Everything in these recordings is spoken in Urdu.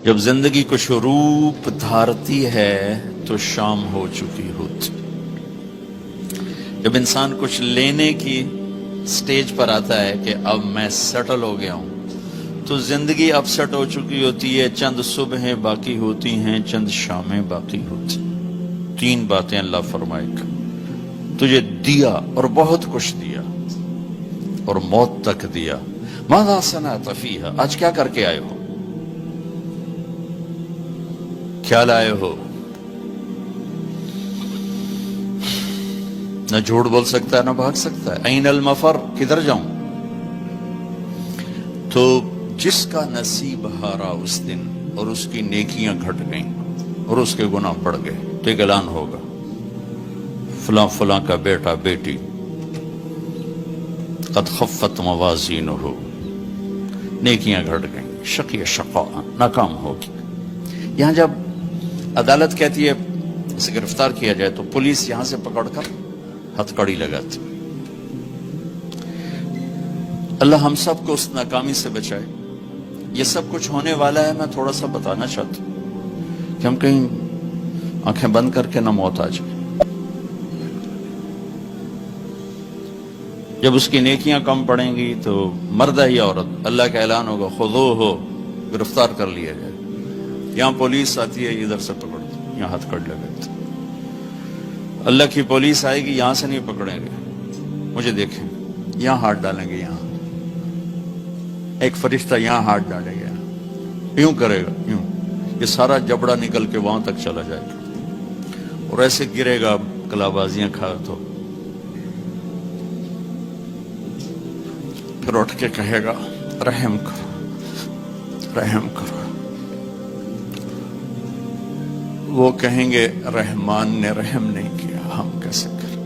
جب زندگی کچھ روپ دھارتی ہے تو شام ہو چکی ہوتی. جب انسان کچھ لینے کی سٹیج پر آتا ہے کہ اب میں سیٹل ہو گیا ہوں تو زندگی اب سیٹ ہو چکی ہوتی ہے. چند صبحیں باقی ہوتی ہیں، چند شامیں باقی ہوتی. 3 باتیں اللہ فرمائے گا. تجھے دیا اور بہت کچھ دیا اور موت تک دیا. ماذا صنعت فیہا، آج کیا کر کے آئے ہو، کیا لائے ہو؟ نہ جھوٹ بول سکتا ہے نہ بھاگ سکتا ہے. این المفر، کدھر جاؤں؟ تو جس کا نصیب ہارا اس دن اور اس کی نیکیاں گھٹ گئیں اور اس کے گناہ بڑھ گئے تو ایک اعلان ہوگا، فلاں فلاں کا بیٹا بیٹی قد خفت موازینہ، نیکیاں گھٹ گئیں، شقی شقاء، ناکام ہوگی. یہاں جب عدالت کہتی ہے اسے گرفتار کیا جائے تو پولیس یہاں سے پکڑ کر ہتھ کڑی لگاتی. اللہ ہم سب کو اس ناکامی سے بچائے. یہ سب کچھ ہونے والا ہے. میں تھوڑا سا بتانا چاہتا ہوں کہ ہم کہیں آنکھیں بند کر کے نہ موت آ جائے. جب اس کی نیکیاں کم پڑیں گی تو مرد ہے یا عورت، اللہ کا اعلان ہوگا خذوہ، گرفتار کر لیا جائے. یہاں پولیس آتی ہے، ادھر سے پکڑتی، یہاں ہتھ کڑ لگاتی. اللہ کی پولیس آئے گی، یہاں سے نہیں پکڑیں گے. مجھے دیکھیں، یہاں ہاتھ ڈالیں گے، یہاں ایک فرشتہ یہاں ہاتھ ڈالے گا، یوں کرے گا، یوں، یہ سارا جبڑا نکل کے وہاں تک چلا جائے گا اور ایسے گرے گا کلا بازیاں کھا. تو پھر اٹھ کے کہے گا رحم کرو، رحم کرو. وہ کہیں گے رحمان نے رحم نہیں کیا، ہم کیسے کریں.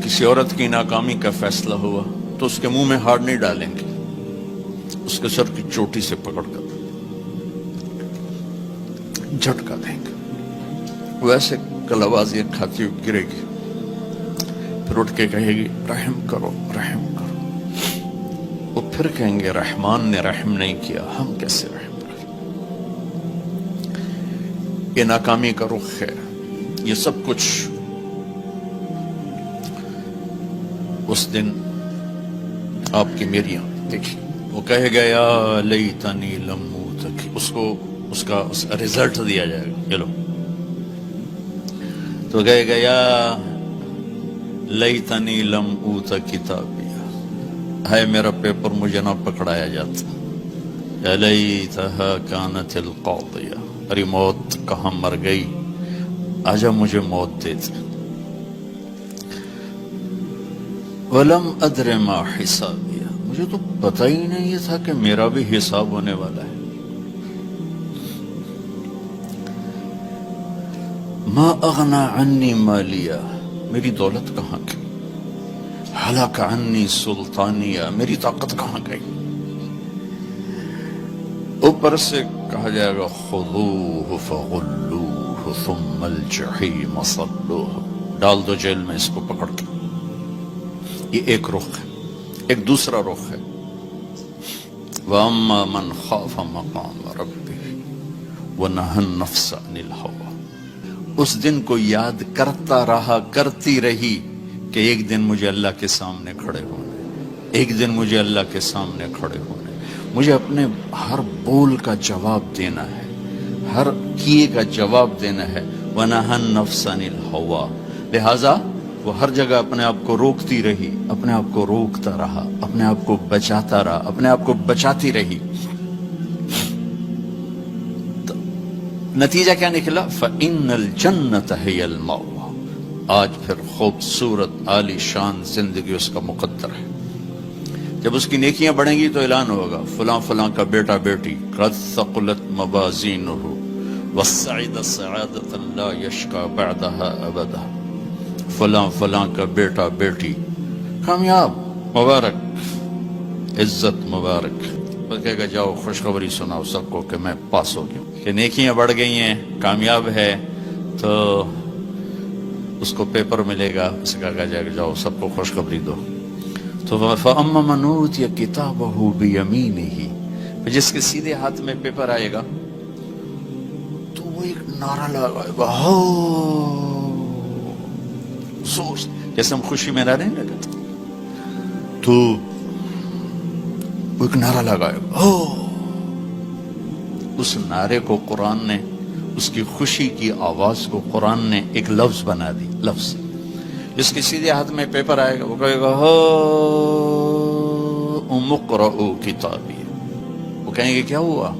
کسی عورت کی ناکامی کا فیصلہ ہوا تو اس کے منہ میں ہاتھ نہیں ڈالیں گے، اس کے سر کی چوٹی سے پکڑ کر جھٹکا دیں گے. ویسے کلابازیاں کھاتی ہوئی گرے گی، پھر اٹھ کے کہے گی رحم کرو، رحم کرو. وہ پھر کہیں گے رحمان نے رحم نہیں کیا، ہم کیسے رحم کریں. یہ ناکامی کا رخ ہے. یہ سب کچھ اس دن آپ کی میریاں دیکھی. وہ کہے گا یا لیتنی لم اوت، اس کو اس کا ریزلٹ دیا جائے گا. چلو تو کہے گا یا لیتنی لم اوت کتابیا، ہے میرا پیپر مجھے نہ پکڑایا جاتا. یا لیتہا کانت القاضیہ، ارے موت کہاں مر گئی، آجا مجھے موت دے دے. وَلَمْ أَدْرِ مَا حِسَابِيَا، مجھے تو پتہ ہی نہیں تھا کہ میرا بھی حساب ہونے والا ہے. مَا أَغْنَى عَنِّي مَالِيَا، میری دولت کہاں گئی. هَلَكَ عَنِّي سُلْطَانِيَا، میری طاقت کہاں گئی. اوپر سے کہا جائے گا خذوہ فغلوہ ثم الجحیم صلوہ، ڈال دو جیل میں اس کو پکڑ کے. یہ ایک رخ ہے. ایک دوسرا رخ ہے وَأَمَّا مَنْ خَافَ مَقَامَ رَبِّهِ وَنَهَى النَّفْسَ عَنِ الْهَوَىٰ. اس دن کو یاد کرتا رہا، کرتی رہی کہ ایک دن مجھے اللہ کے سامنے کھڑے ہونے، ایک دن مجھے اللہ کے سامنے کھڑے ہونے، مجھے اپنے ہر بول کا جواب دینا ہے، ہر کیے کا جواب دینا ہے. وَنَهَى النَّفْسَ عَنِ الْهَوَىٰ، لہٰذا وہ ہر جگہ اپنے آپ کو روکتی رہی، اپنے آپ کو روکتا رہا، اپنے آپ کو بچاتا رہا، اپنے آپ کو بچاتی رہی. تو نتیجہ کیا نکلا؟ فَإِنَّ الْجَنَّةَ هِيَ الْمَأْوَىٰ. آج پھر خوبصورت عالی شان زندگی اس کا مقدر ہے. جب اس کی نیکیاں بڑھیں گی تو اعلان ہوگا فلاں فلاں کا بیٹا بیٹی قد ثقلت موازینہ وسعد سعادۃ لا یشقی بعدها ابدا. فلاں فلاں کا بیٹا بیٹی کامیاب، مبارک، عزت مبارک. وہ کہے گا جاؤ خوشخبری سناؤ سب کو کہ میں پاس ہو گیا، کہ نیکیاں بڑھ گئی ہیں، کامیاب ہے. تو اس کو پیپر ملے گا، اسے کہا جائے گا جاؤ سب کو خوشخبری دو. تو فَأَمَّا مَنْ أُوتِيَ كِتَابَهُ بِيَمِينِهِ، جس کے سیدھے ہاتھ میں پیپر آئے گا تو وہ ایک نعرہ لگائے گا، ہو سوچ، جیسے ہم خوشی میں نعرے نہیں لگاتے، تو وہ ایک نعرہ لگائے گا، ہو۔ اس نعرے کو قرآن نے، اس کی خوشی کی آواز کو قرآن نے ایک لفظ بنا دی، لفظ۔ جس کے سیدھے ہاتھ میں پیپر آئے گا وہ کہے گا ہو اقرؤ کتابی، وہ کہیں گے کیا ہوا؟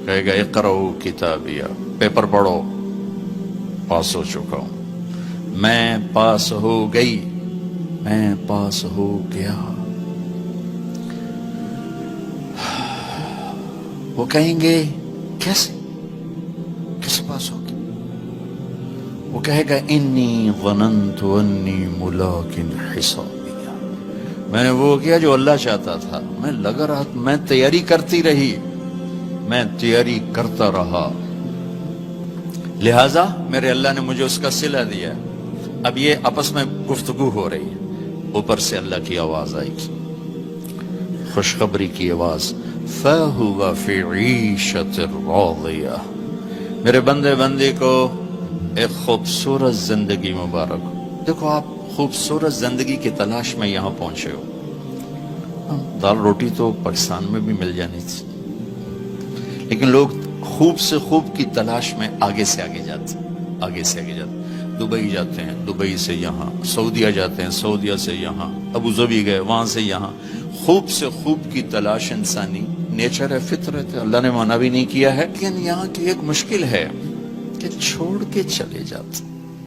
کہے گا اقرؤ کتابیہ، پیپر پڑھو، پاس ہو چکا ہوں، میں پاس ہو گئی، میں پاس ہو گیا۔ وہ کہیں گے کیسے پاس ہو گیا؟ وہ کہے گا انی ظننت انی ملاق حسابیہ، میں نے وہ کیا جو اللہ چاہتا تھا، میں لگا رہا، میں تیاری کرتی رہی، میں تیاری کرتا رہا، لہذا میرے اللہ نے مجھے اس کا صلہ دیا۔ اب یہ آپس میں گفتگو ہو رہی ہے، اوپر سے اللہ کی آواز آئی گی، خوشخبری کی آواز، فَهُوَ فِي عِيشَةٍ رَاضِيَةٍ، میرے بندے بندی کو ایک خوبصورت زندگی مبارک ہو۔ دیکھو آپ خوبصورت زندگی کی تلاش میں یہاں پہنچے ہو، دال روٹی تو پاکستان میں بھی مل جانی تھی، لیکن لوگ خوب سے خوب کی تلاش میں آگے سے آگے جاتے ہیں، آگے سے آگے جاتے ہیں، دبئی جاتے ہیں، دبئی سے یہاں، سعودیہ جاتے ہیں، سعودیہ سے یہاں، ابو ظبی گئے، وہاں سے یہاں، خوب سے خوب کی تلاش انسانی نیچر ہے، فطرت ہے، اللہ نے منع بھی نہیں کیا ہے، لیکن یہاں کی ایک مشکل ہے کہ چھوڑ کے چلے جاتے